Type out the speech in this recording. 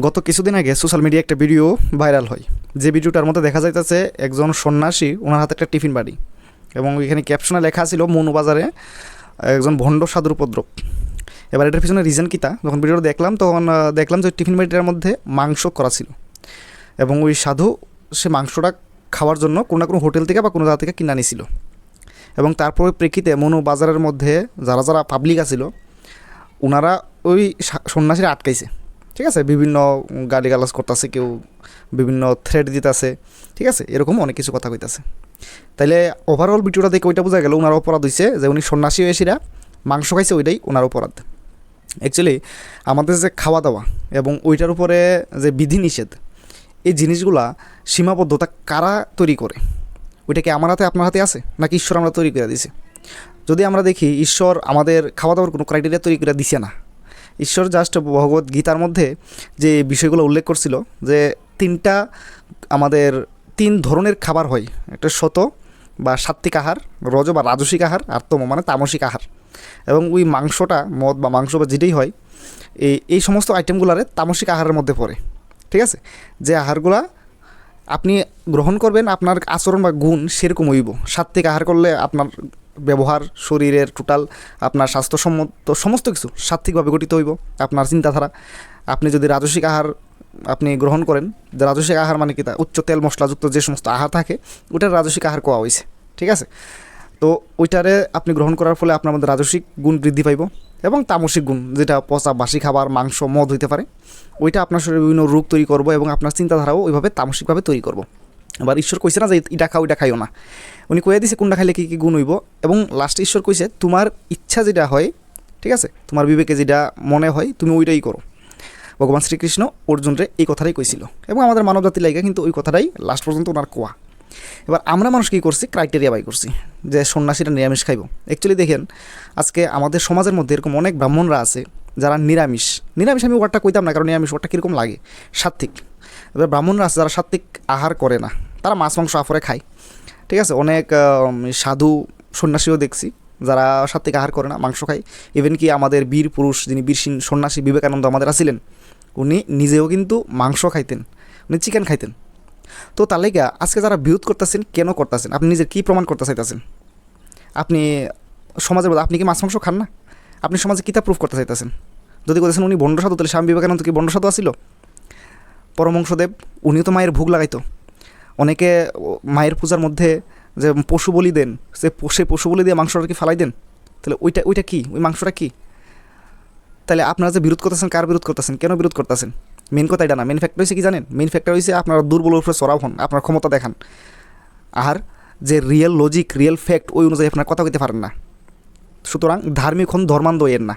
গত কিছুদিন আগে সোশ্যাল মিডিয়া একটা ভিডিও ভাইরাল হয়, যে ভিডিওটার মধ্যে দেখা যাইতেছে একজন সন্ন্যাসী, ওনার হাতে একটা টিফিন বাড়ি, এবং এখানে ক্যাপশনে লেখা ছিল মৌনবাজারে একজন ভণ্ড সাধুর উপদ্রব। এবার এটার পিছনে রিজন কী তা যখন ভিডিওটা দেখলাম, তখন দেখলাম যে টিফিন বাড়িটার মধ্যে মাংস করা ছিল, এবং ওই সাধু সে মাংসটা খাওয়ার জন্য কোনো না কোনো হোটেল থেকে বা কোনো জায়গা থেকে কিনে আনিছিল। এবং তারপরে প্রেক্ষিতে মৌনবাজারের মধ্যে যারা যারা পাবলিক আছিল, ওনারা ওই সন্ন্যাসীরা আটকাইছে। ঠিক আছে, বিভিন্ন গালিগালাজ করতেছে, কেউ বিভিন্ন থ্রেড দিতেছে, ঠিক আছে, এরকম অনেক কিছু কথা কইতাছে। তাইলে ওভারঅল ভিডিওটা দেখে ওইটা বোঝা গেল ওনার অপরাধ হয়েছে যে উনি সন্ন্যাসী হয়েছিরা মাংস খাইছে, ওইটাই ওনার অপরাধ। অ্যাকচুয়ালি আমাদের যে খাওয়া দাওয়া এবং ওইটার উপরে যে বিধিনিষেধ, এই জিনিসগুলা সীমাবদ্ধতা কারা তৈরি করে? ওইটা কি আমার হাতে আপনার হাতে আছে, নাকি ঈশ্বর আমরা তৈরি করে দিছে? যদি আমরা দেখি, ঈশ্বর আমাদের খাওয়া দাওয়ার কোনো ক্রাইটেরিয়া তৈরি করে দিছে না। ঈশ্বর জাস্ট ভগবত গীতার মধ্যে যে বিষয়গুলো উল্লেখ করছিল, যে আমাদের তিন ধরনের খাবার হয়, একটা শত বা সাত্ত্বিক আহার, রজ বা রাজসিক আহার, আর তম মানে তামসিক আহার। এবং ওই মাংসটা, মদ বা মাংস বা যেটাই হয়, এই সমস্ত আইটেমগুলারে তামসিক আহারের মধ্যে পড়ে। ঠিক আছে, যে আহারগুলা আপনি গ্রহণ করবেন, আপনার আচরণ বা গুণ সেরকম হইব। সাত্ত্বিক আহার করলে আপনার ব্যবহার, শরীরের টোটাল আপনার স্বাস্থ্যসম্মত সমস্ত কিছু সাত্ত্বিকভাবে গঠিত হইব, আপনার চিন্তাধারা। আপনি যদি রাজসিক আহার আপনি গ্রহণ করেন, যে রাজসিক আহার মানে কি, তা উচ্চ তেল মশলাযুক্ত যে সমস্ত আহার থাকে, ওটার রাজসিক আহার কোয়া হয়েছে। ঠিক আছে, তো ওইটারে আপনি গ্রহণ করার ফলে আপনার মধ্যে রাজসিক গুণ বৃদ্ধি পাইব, এবং তামসিক গুণ, যেটা পচা বাসি খাবার, মাংস, মদ হইতে পারে, ওইটা আপনার শরীরে বিভিন্ন রোগ তৈরি করবো, এবং আপনার চিন্তাধারাও ওইভাবে তামসিকভাবে তৈরি করবো। এবার ঈশ্বর কইছে না যে এটা খাও, এটা খাইও না, উনি কয়ে দিছে কোনটা খাইলে কী কী গুণ হইব। এবং লাস্টে ঈশ্বর কইছে তোমার ইচ্ছা যেটা হয়, ঠিক আছে, তোমার বিবেকে যেটা মনে হয় তুমি ওইটাই করো। ভগবান শ্রীকৃষ্ণ অর্জুনরে এই কথাটাই কইছিল, এবং আমাদের মানবজাতির লাইগা কিন্তু ওই কথাটাই লাস্ট পর্যন্ত ওনার কোয়া। এবার আমরা মানুষ কী করছি, ক্রাইটেরিয়া বাই করছি যে সন্ন্যাসীরা নিরামিষ খাইব। অ্যাকচুয়ালি দেখেন, আজকে আমাদের সমাজের মধ্যে এরকম অনেক ব্রাহ্মণরা আছে যারা নিরামিষ। আমি ওয়ার্ডটা কইতাম না, কারণ নিরামিষ ওয়ার্ডটা কীরকম লাগে, সাত্ত্বিক। এবার ব্রাহ্মণরা আছে যারা সাত্ত্বিক আহার করে না, তারা মাছ মাংস আফরে খায়। ঠিক আছে, অনেক সাধু সন্ন্যাসীও দেখছি যারা সাত্ত্বিক আহার করে না, মাংস খায়। ইভেন কি আমাদের বীর পুরুষ, যিনি বীর সন্ন্যাসী বিবেকানন্দ আমাদের আছিলেন, উনি নিজেও কিন্তু মাংস খাইতেন, উনি চিকেন খাইতেন। তো তার লেগে আজকে যারা বিরোধ করতেছেন, কেন করতেছেন? আপনি নিজের কী প্রমাণ করতে চাইতেছেন? আপনি সমাজের মধ্যে আপনি কি মাছ মাংস খান না? আপনি সমাজে কী তা প্রুফ করতে চাইতেছেন? যদি বলতেছেন উনি বন্ড সাধু, তাহলে স্বামী বিবেকানন্দ কি বন্ড সাধু আসিল? পরমহংসদেব উনিও তো মায়ের ভোগ লাগাইতো। অনেকে মায়ের পূজার মধ্যে যে পশু বলি দেন, সেই পশু বলি দিয়ে মাংসটা কি ফালাই দেন? তাহলে ওইটা কি, ওই মাংসটা কি? তাহলে আপনারা যে বিরোধ করতেছেন, কার বিরোধ করতেছেন, কেন বিরোধ করতেছেন? মেন কথা এটা না, মেন ফ্যাক্টর হয়েছে কি জানেন? মেন ফ্যাক্টর হয়েছে আপনারা দুর্বলের উপরে চড়াও হন, আপনার ক্ষমতা দেখান, আর যে রিয়েল লজিক, রিয়েল ফ্যাক্ট, ওই অনুযায়ী আপনার কথা কইতে পারেন না। সুতরাং ধার্মিক হন, ধর্মান্ধ এর না।